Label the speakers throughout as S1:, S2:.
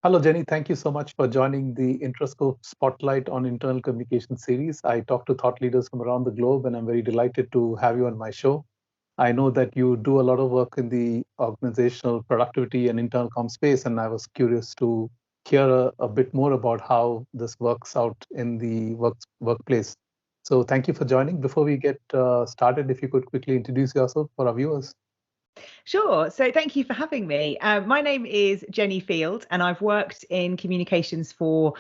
S1: Hello, Jenny. Thank you so much for joining the Introscope Spotlight on Internal Communication series. I talk to thought leaders from around the globe, and I'm very delighted to have you on my show. I know that you do a lot of work in the organizational productivity and internal com space, and I was curious to hear a bit more about how this works out in the workplace. So thank you for joining. Before we get started, if you could quickly introduce yourself for our viewers.
S2: Sure. So thank you for having me. My name is Jenni Field, and I've worked in communications for,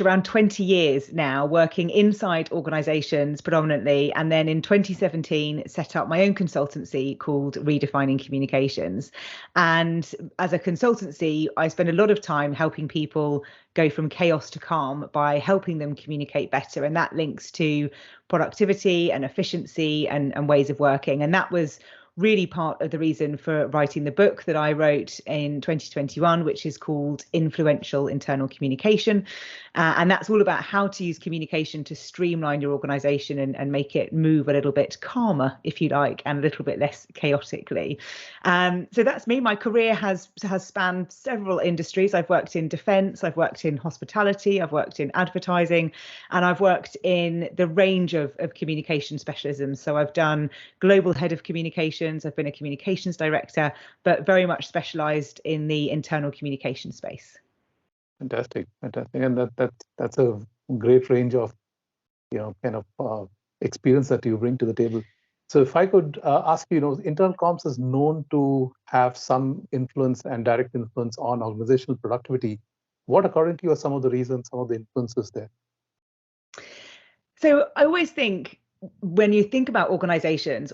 S2: around 20 years now, working inside organizations predominantly. And then in 2017, set up my own consultancy called Redefining Communications. And as a consultancy, I spend a lot of time helping people go from chaos to calm by helping them communicate better. And that links to productivity and efficiency and ways of working. And that was really part of the reason for writing the book that I wrote in 2021, which is called Influential Internal Communication. And that's all about how to use communication to streamline your organization and make it move a little bit calmer, if you like, and a little bit less chaotically. So that's me. My career has spanned several industries. I've worked in defense, I've worked in hospitality, I've worked in advertising, and I've worked in the range of communication specialisms. So I've done global head of communications, I've been a communications director, but very much specialized in the internal communication space.
S1: Fantastic, and that's a great range of kind of experience that you bring to the table. So if I could ask you, internal comms is known to have some influence and direct influence on organizational productivity. What, according to you, are some of the reasons, some of the influences there?
S2: So I always think when you think about organizations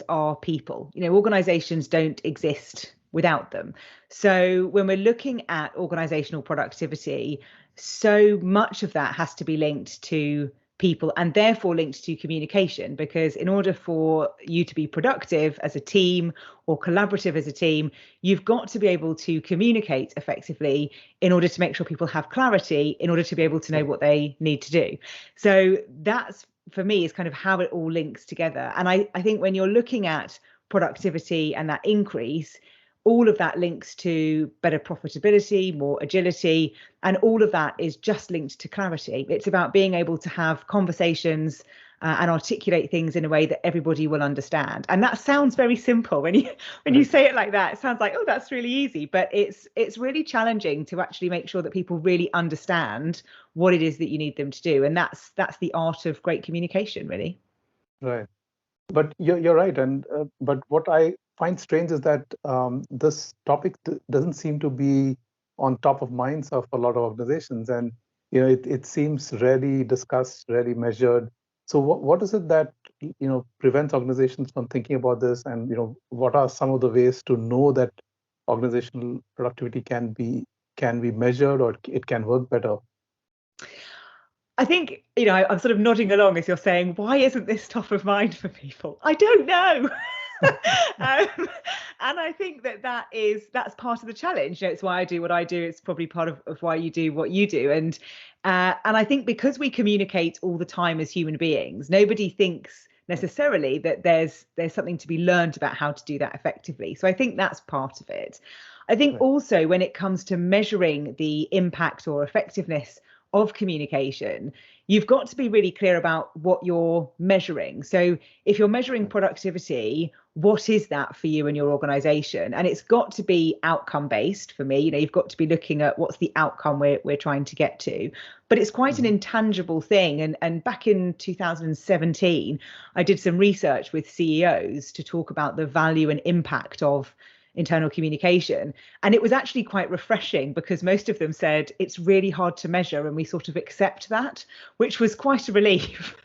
S2: are people. Organizations don't exist without them. So when we're looking at organizational productivity, so much of that has to be linked to people and therefore linked to communication, because in order for you to be productive as a team or collaborative as a team, you've got to be able to communicate effectively in order to make sure people have clarity, in order to be able to know what they need to do. So that's, for me, is kind of how it all links together. And I think when you're looking at productivity and that increase, all of that links to better profitability, more agility, and all of that is just linked to clarity. It's about being able to have conversations and articulate things in a way that everybody will understand. And that sounds very simple when you say it like that. It sounds like, oh, that's really easy, but it's really challenging to actually make sure that people really understand what it is that you need them to do. And that's the art of great communication, really.
S1: Right. But you're right. And but what I find strange is that this topic doesn't seem to be on top of minds of a lot of organizations, and it seems rarely discussed, rarely measured. So what is it that prevents organizations from thinking about this, and what are some of the ways to know that organizational productivity can be measured, or it can work better?
S2: I think, I'm sort of nodding along as you're saying, why isn't this top of mind for people? I don't know. And I think that's part of the challenge. It's why I do what I do. It's probably part of why you do what you do. And I think because we communicate all the time as human beings, nobody thinks necessarily that there's something to be learned about how to do that effectively. So I think that's part of it. I think also when it comes to measuring the impact or effectiveness of communication, you've got to be really clear about what you're measuring. So if you're measuring productivity, what is that for you and your organization? And it's got to be outcome based for me. You've got to be looking at what's the outcome we're trying to get to. But it's quite an intangible thing. And back in 2017, I did some research with CEOs to talk about the value and impact of internal communication. And it was actually quite refreshing because most of them said it's really hard to measure and we sort of accept that, which was quite a relief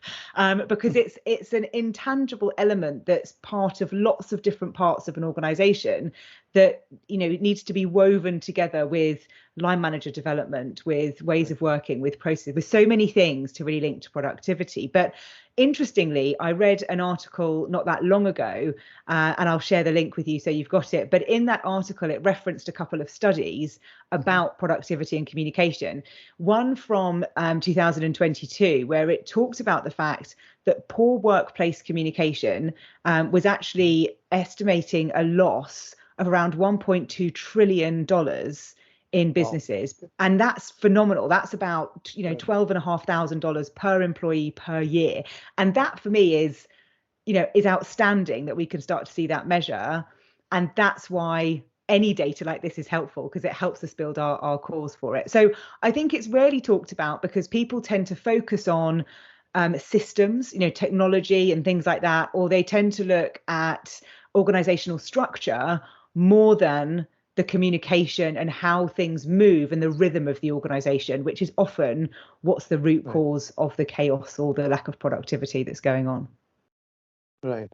S2: because it's an intangible element that's part of lots of different parts of an organization that it needs to be woven together with line manager development, with ways of working, with processes, with so many things to really link to productivity. But interestingly, I read an article not that long ago, and I'll share the link with you so you've got it. But in that article, it referenced a couple of studies about productivity and communication. One from 2022, where it talked about the fact that poor workplace communication was actually estimating a loss of around $1.2 trillion in businesses. Wow. And that's phenomenal. That's about, $12,500 per employee per year. And that for me is outstanding that we can start to see that measure. And that's why any data like this is helpful, because it helps us build our cause for it. So I think it's rarely talked about because people tend to focus on systems, technology and things like that, or they tend to look at organizational structure more than the communication and how things move and the rhythm of the organization, which is often what's the root cause of the chaos or the lack of productivity that's going on.
S1: Right.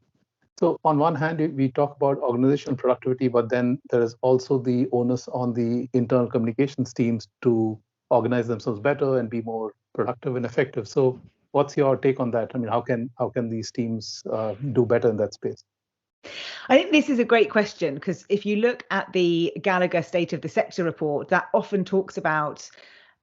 S1: So on one hand, we talk about organizational productivity, but then there is also the onus on the internal communications teams to organize themselves better and be more productive and effective. So what's your take on that? I mean, how can these teams do better in that space?
S2: I think this is a great question, because if you look at the Gallagher State of the Sector report, that often talks about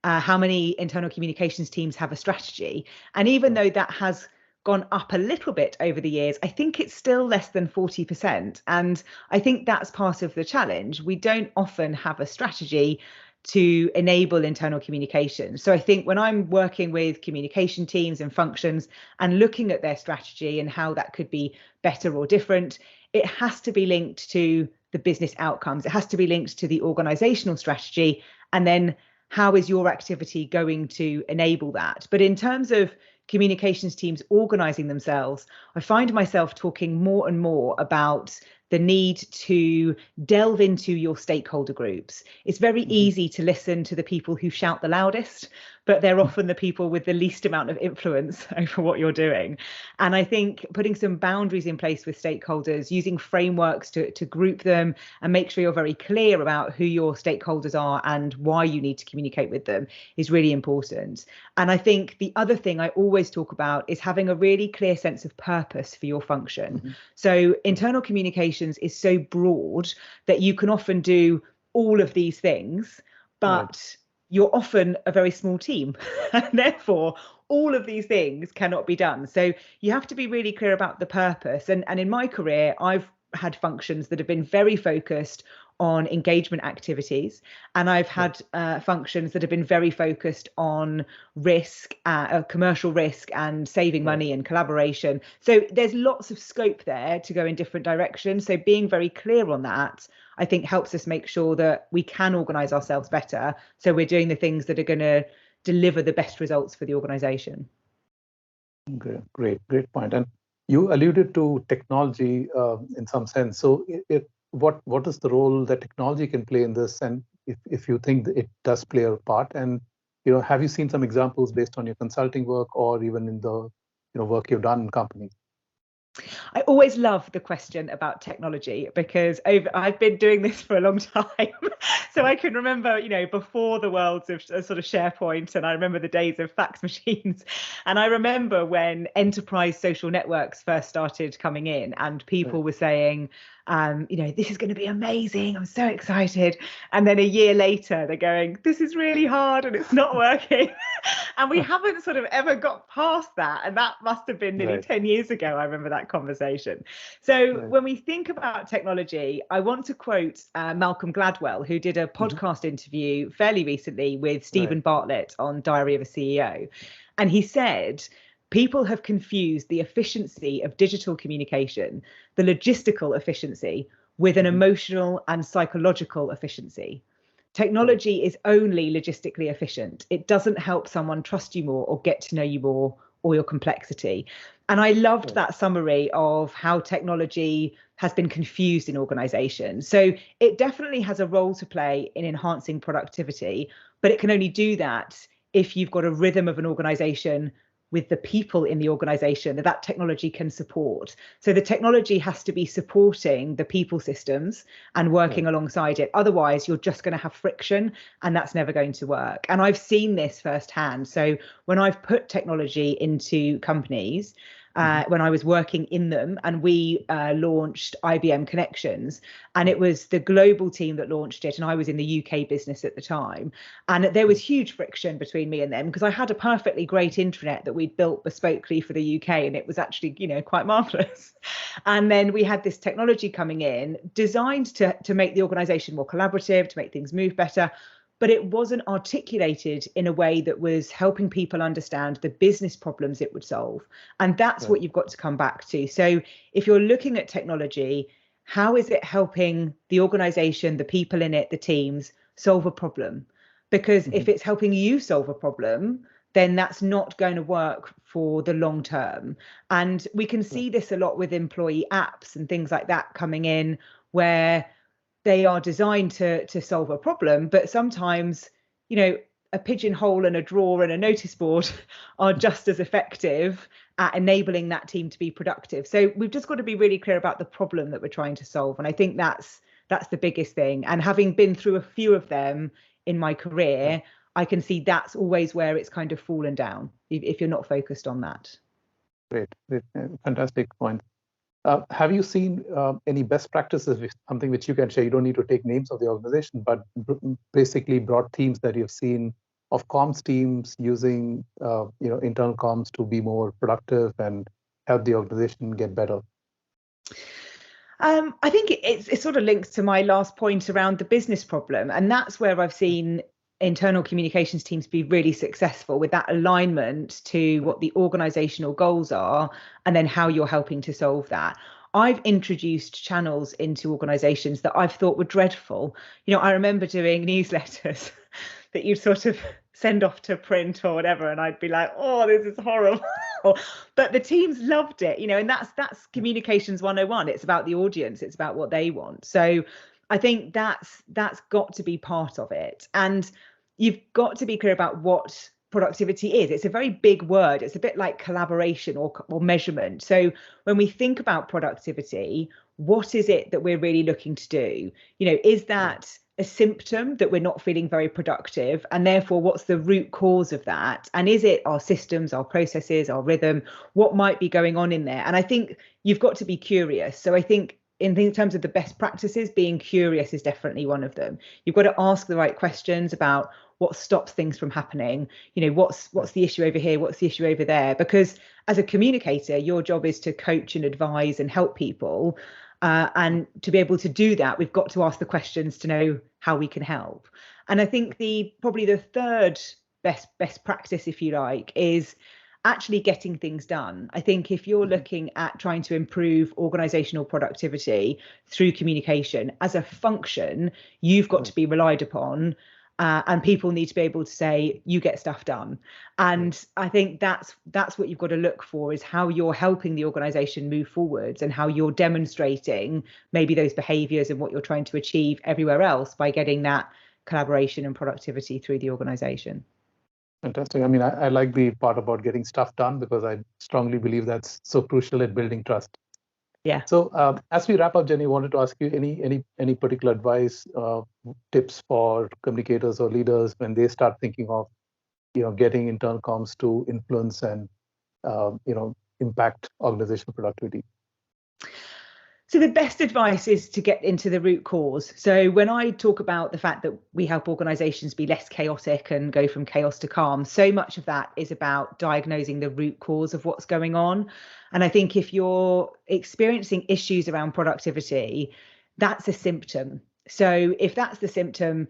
S2: how many internal communications teams have a strategy. And even though that has gone up a little bit over the years, I think it's still less than 40%. And I think that's part of the challenge. We don't often have a strategy to enable internal communication. So I think when I'm working with communication teams and functions and looking at their strategy and how that could be better or different, it has to be linked to the business outcomes. It has to be linked to the organizational strategy. And then how is your activity going to enable that? But in terms of communications teams organizing themselves, I find myself talking more and more about the need to delve into your stakeholder groups. It's very easy to listen to the people who shout the loudest, but they're often the people with the least amount of influence over what you're doing. And I think putting some boundaries in place with stakeholders, using frameworks to group them and make sure you're very clear about who your stakeholders are and why you need to communicate with them is really important. And I think the other thing I always talk about is having a really clear sense of purpose for your function. So internal communications is so broad that you can often do all of these things, but you're often a very small team, and therefore all of these things cannot be done. So you have to be really clear about the purpose. And in my career, I've had functions that have been very focused on engagement activities, and I've had functions that have been very focused on risk, commercial risk, and saving money and collaboration. So there's lots of scope there to go in different directions. So being very clear on that, I think, helps us make sure that we can organize ourselves better, so we're doing the things that are going to deliver the best results for the organization.
S1: Great point. And you alluded to technology in some sense. So what is the role that technology can play in this? And if you think that it does play a part, and have you seen some examples based on your consulting work or even in the work you've done in companies?
S2: I always love the question about technology, because I've been doing this for a long time. So I can remember, before the worlds of sort of SharePoint, and I remember the days of fax machines. And I remember when enterprise social networks first started coming in, and people were saying, this is going to be amazing. I'm so excited. And then a year later, they're going, this is really hard and it's not working. And we haven't sort of ever got past that. And that must have been nearly 10 years ago. I remember that conversation. So when we think about technology, I want to quote Malcolm Gladwell, who did a podcast interview fairly recently with Stephen Bartlett on Diary of a CEO. And he said, people have confused the efficiency of digital communication, the logistical efficiency, with an emotional and psychological efficiency. Technology is only logistically efficient. It doesn't help someone trust you more or get to know you more, or your complexity. And I loved that summary of how technology has been confused in organizations. So it definitely has a role to play in enhancing productivity, but it can only do that if you've got a rhythm of an organization with the people in the organization that technology can support. So the technology has to be supporting the people systems and working alongside it. Otherwise, you're just going to have friction, and that's never going to work. And I've seen this firsthand. So when I've put technology into companies, when I was working in them, and we launched IBM Connections, and it was the global team that launched it, and I was in the UK business at the time, and there was huge friction between me and them, because I had a perfectly great intranet that we'd built bespokely for the UK, and it was actually quite marvelous. And then we had this technology coming in designed to make the organization more collaborative, to make things move better. but it wasn't articulated in a way that was helping people understand the business problems it would solve. And that's what you've got to come back to. So if you're looking at technology, how is it helping the organization, the people in it, the teams solve a problem? Because if it's helping you solve a problem, then that's not going to work for the long term. And we can see this a lot with employee apps and things like that coming in, where they are designed to solve a problem, but sometimes, a pigeonhole and a drawer and a notice board are just as effective at enabling that team to be productive. So we've just got to be really clear about the problem that we're trying to solve. And I think that's the biggest thing. And having been through a few of them in my career, I can see that's always where it's kind of fallen down if you're not focused on that.
S1: Great. Fantastic point. Have you seen any best practices, something which you can share? You don't need to take names of the organization, but basically broad themes that you've seen of comms teams using internal comms to be more productive and help the organization get better.
S2: I think it sort of links to my last point around the business problem, and that's where I've seen internal communications teams be really successful with that alignment to what the organizational goals are and then how you're helping to solve that. I've introduced channels into organizations that I've thought were dreadful. I remember doing newsletters that you'd sort of send off to print or whatever, and I'd be like, oh, this is horrible. But the teams loved it, and that's communications 101. It's about the audience, it's about what they want. So I think that's got to be part of it. And you've got to be clear about what productivity is. It's a very big word. It's a bit like collaboration or measurement. So when we think about productivity, what is it that we're really looking to do? Is that a symptom that we're not feeling very productive, and therefore what's the root cause of that? And is it our systems, our processes, our rhythm? What might be going on in there? And I think you've got to be curious. So I think in terms of the best practices, being curious is definitely one of them. You've got to ask the right questions about what stops things from happening. What's the issue over here? What's the issue over there? Because as a communicator, your job is to coach and advise and help people. And to be able to do that, we've got to ask the questions to know how we can help. And I think probably the third best practice, if you like, is actually getting things done. I think if you're looking at trying to improve organizational productivity through communication as a function, you've got to be relied upon. And people need to be able to say, you get stuff done. And I think that's what you've got to look for, is how you're helping the organization move forwards and how you're demonstrating maybe those behaviors and what you're trying to achieve everywhere else by getting that collaboration and productivity through the organization.
S1: Fantastic. I mean, I like the part about getting stuff done, because I strongly believe that's so crucial in building trust.
S2: Yeah.
S1: So as we wrap up, Jenni, I wanted to ask you any particular advice, tips for communicators or leaders when they start thinking of, getting internal comms to influence and, impact organizational productivity.
S2: So the best advice is to get into the root cause. So when I talk about the fact that we help organizations be less chaotic and go from chaos to calm, so much of that is about diagnosing the root cause of what's going on. And I think if you're experiencing issues around productivity, that's a symptom. So if that's the symptom,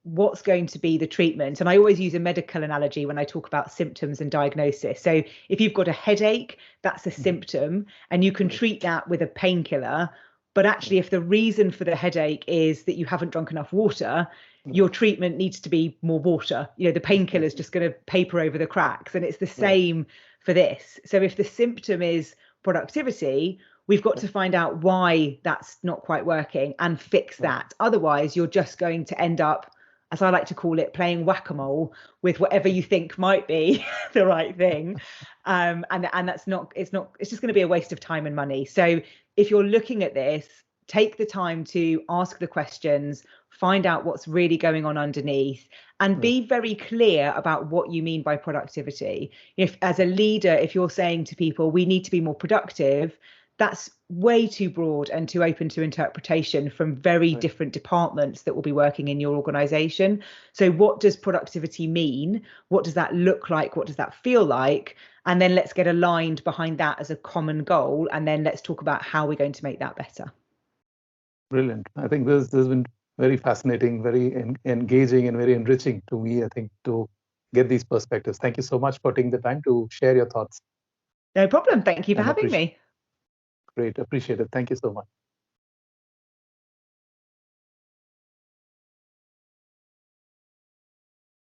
S2: what's going to be the treatment? And I always use a medical analogy when I talk about symptoms and diagnosis. So if you've got a headache, that's a symptom, and you can treat that with a painkiller. But actually, if the reason for the headache is that you haven't drunk enough water, your treatment needs to be more water. The painkiller is just going to paper over the cracks. And it's the same for this. So if the symptom is productivity, we've got to find out why that's not quite working and fix that. Otherwise, you're just going to end up, as I like to call it, playing whack-a-mole with whatever you think might be the right thing. And that's not, it's just going to be a waste of time and money. So if you're looking at this, take the time to ask the questions, find out what's really going on underneath, and be very clear about what you mean by productivity. If as a leader, if you're saying to people, we need to be more productive, that's way too broad and too open to interpretation from very different departments that will be working in your organization. So what does productivity mean? What does that look like? What does that feel like? And then let's get aligned behind that as a common goal. And then let's talk about how we're going to make that better.
S1: Brilliant. I think this has been very fascinating, very engaging, and very enriching to me, I think, to get these perspectives. Thank you so much for taking the time to share your thoughts.
S2: No problem. Thank you for
S1: And
S2: having me.
S1: great, appreciate it. Thank you so much.